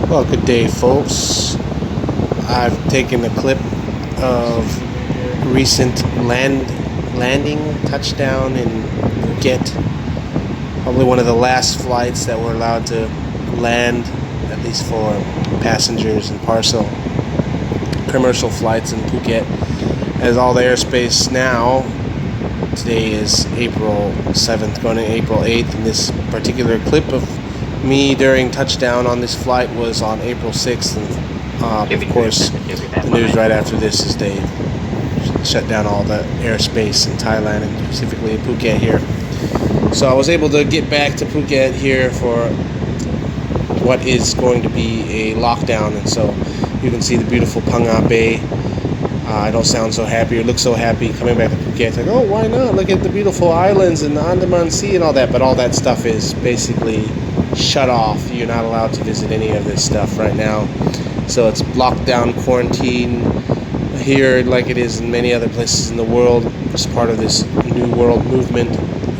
Well, good day, folks. I've taken a clip of recent landing touchdown in Phuket. Probably one of the last flights that were allowed to land, at least for passengers and parcel commercial flights in Phuket. As all the airspace now, today is April 7th, going to April 8th, and this particular clip of me during touchdown on this flight was on April 6th, and of course the news right after this is they shut down all the airspace in Thailand and specifically in Phuket here. So I was able to get back to Phuket here for what is going to be a lockdown, and so you can see the beautiful Phang Bay. I don't sound so happy or look so happy coming back to Phuket. It's like, oh, why not? Look at the beautiful islands and the Andaman Sea and all that. But all that stuff is basically shut off. You're not allowed to visit any of this stuff right now. So it's lockdown, quarantine here like it is in many other places in the world. It's part of this new world movement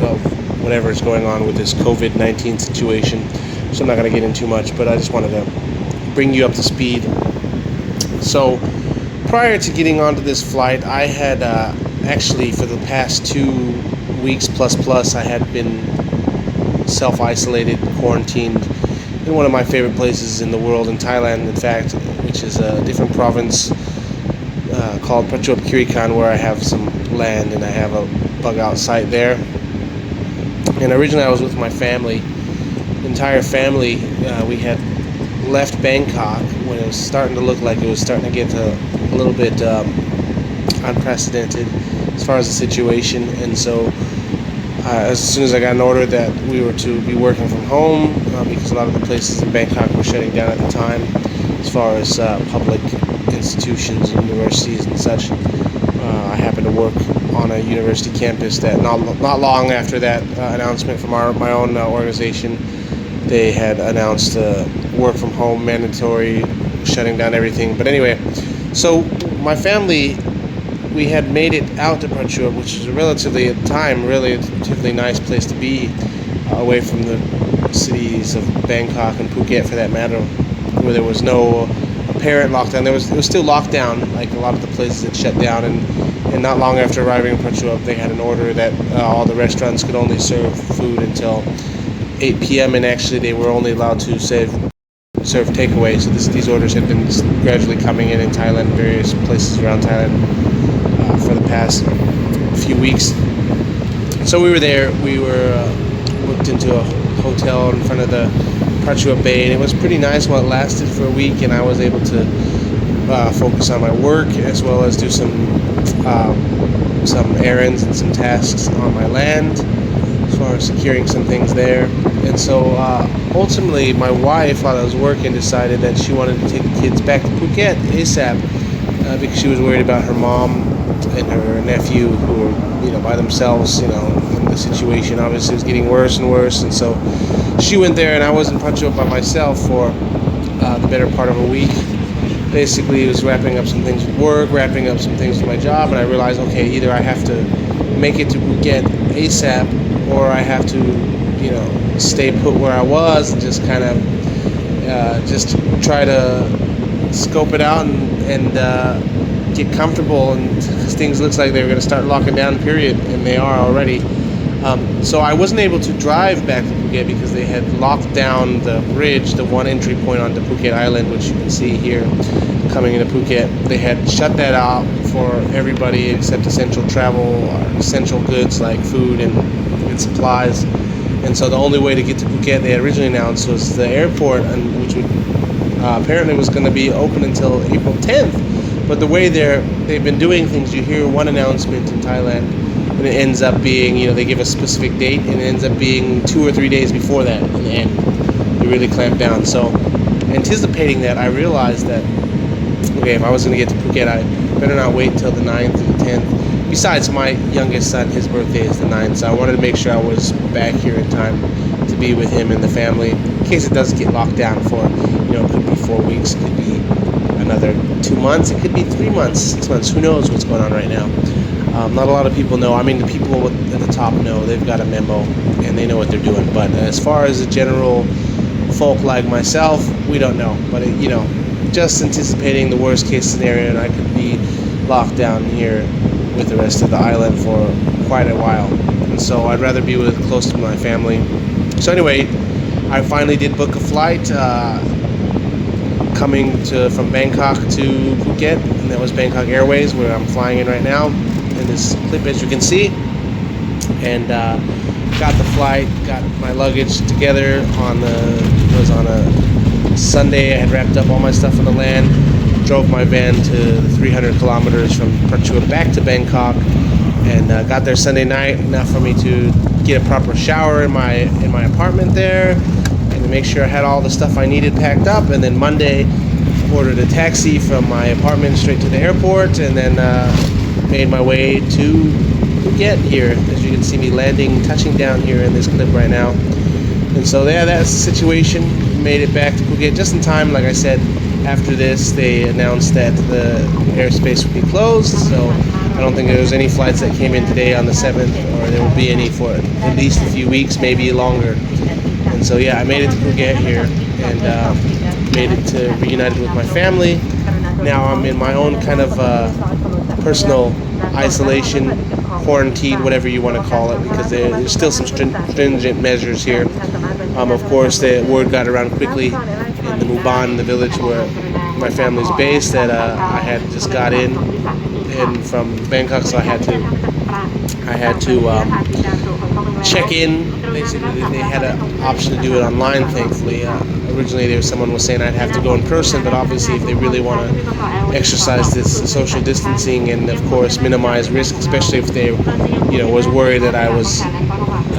of whatever is going on with this COVID-19 situation. So I'm not going to get into too much, but I just wanted to bring you up to speed. So prior to getting onto this flight, I had actually for the past 2 weeks plus I had been self-isolated, quarantined in one of my favorite places in the world, in Thailand, in fact, which is a different province called Prachuap Khiri Khan, where I have some land and I have a bug out site there. And originally I was with my family, entire family. We had left Bangkok when it was starting to look like it was starting to get a little bit unprecedented as far as the situation, and so as soon as I got an order that we were to be working from home, because a lot of the places in Bangkok were shutting down at the time as far as public institutions and universities and such, I happened to work on a university campus that not long after that announcement from my own organization, they had announced work from home mandatory, shutting down everything. But anyway, so my family, we had made it out to Prachuap, which is relatively, at the time, really a relatively nice place to be, away from the cities of Bangkok and Phuket for that matter, where there was no apparent lockdown. It was still locked down, like a lot of the places had shut down, and not long after arriving in Prachuap, they had an order that all the restaurants could only serve food until 8 p.m. and actually they were only allowed to serve takeaway. So these orders had been gradually coming in Thailand, various places around Thailand, for the past few weeks. So we were there. We were booked into a hotel in front of the Prachuap Bay, and it was pretty nice while it lasted for a week. And I was able to focus on my work as well as do some errands and some tasks on my land, as far as securing some things there. And so ultimately my wife, while I was working, decided that she wanted to take the kids back to Phuket ASAP, because she was worried about her mom and her nephew, who were by themselves, and the situation obviously was getting worse and worse. And so she went there, and I was in Prachuap by myself for the better part of a week. Basically, it was wrapping up some things with work, wrapping up some things with my job, and I realized, okay, either I have to make it to Phuket ASAP, or I have to stay put where I was and just kind of just try to scope it out and get comfortable, and things looks like they were going to start locking down, period, and they are already. So I wasn't able to drive back to Phuket because they had locked down the bridge, the one entry point onto Phuket Island, which you can see here coming into Phuket. They had shut that out for everybody except essential travel or essential goods like food and supplies. And so the only way to get to Phuket, they had originally announced, was the airport, and which would apparently was going to be open until April 10th. But the way they've been doing things, you hear one announcement in Thailand, and it ends up being, they give a specific date, and it ends up being 2 or 3 days before that in the end. They really clamped down. So anticipating that, I realized that, okay, if I was going to get to Phuket, I better not wait until the 9th or the 10th. Besides, my youngest son, his birthday is the 9th, so I wanted to make sure I was back here in time to be with him and the family, in case it does get locked down for, it could be 4 weeks, it could be another 2 months, it could be 3 months, 6 months, who knows what's going on right now. Not a lot of people know. I mean, the people at the top know. They've got a memo, and they know what they're doing. But as far as the general folk like myself, we don't know. But just anticipating the worst case scenario, and I could be locked down here with the rest of the island for quite a while. And so I'd rather be close to my family. So anyway, I finally did book a flight coming from Bangkok to Phuket, and that was Bangkok Airways, where I'm flying in right now in this clip, as you can see. And got the flight, got my luggage together it was on a Sunday. I had wrapped up all my stuff on the land, drove my van to 300 kilometers from Prachuap back to Bangkok, and got there Sunday night, enough for me to get a proper shower in my apartment there, and to make sure I had all the stuff I needed packed up. And then Monday, ordered a taxi from my apartment straight to the airport, and then made my way to Phuket here. As you can see me touching down here in this clip right now. And so yeah, that's the situation. Made it back to Phuket just in time. Like I said, after this they announced that the airspace would be closed, so I don't think there was any flights that came in today on the 7th, or there will be any for at least a few weeks, maybe longer. And so yeah, I made it to Phuket here, and made it to reunited with my family. Now I'm in my own kind of personal isolation, quarantine, whatever you want to call it, because there's still some stringent measures here. Of course, the word got around quickly in the Muban, the village where my family's based, that I had just got in and from Bangkok, so I had to check in. Basically, they had an option to do it online, thankfully. Originally, someone was saying I'd have to go in person, but obviously, if they really want to exercise this social distancing and, of course, minimize risk, especially if they, was worried that I was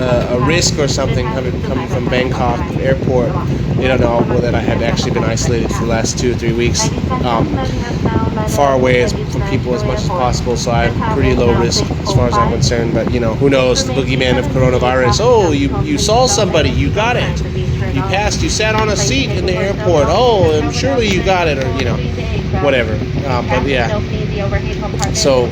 a risk or something coming from Bangkok airport, they don't know that I had actually been isolated for the last 2 or 3 weeks, far away from people as much as possible. So I have pretty low risk as far as I'm concerned. But who knows? The boogeyman of coronavirus. Oh, you saw somebody, you got it. You passed. You sat on a seat in the airport. Oh, and surely you got it, or whatever. But yeah. So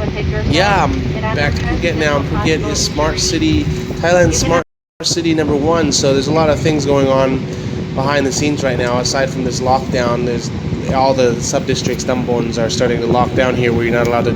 yeah, I'm back to Phuket now. Phuket is smart city, Thailand's smart city number 1. So there's a lot of things going on behind the scenes right now. Aside from this lockdown, there's all the sub-districts, Dambons, are starting to lock down here, where you're not allowed to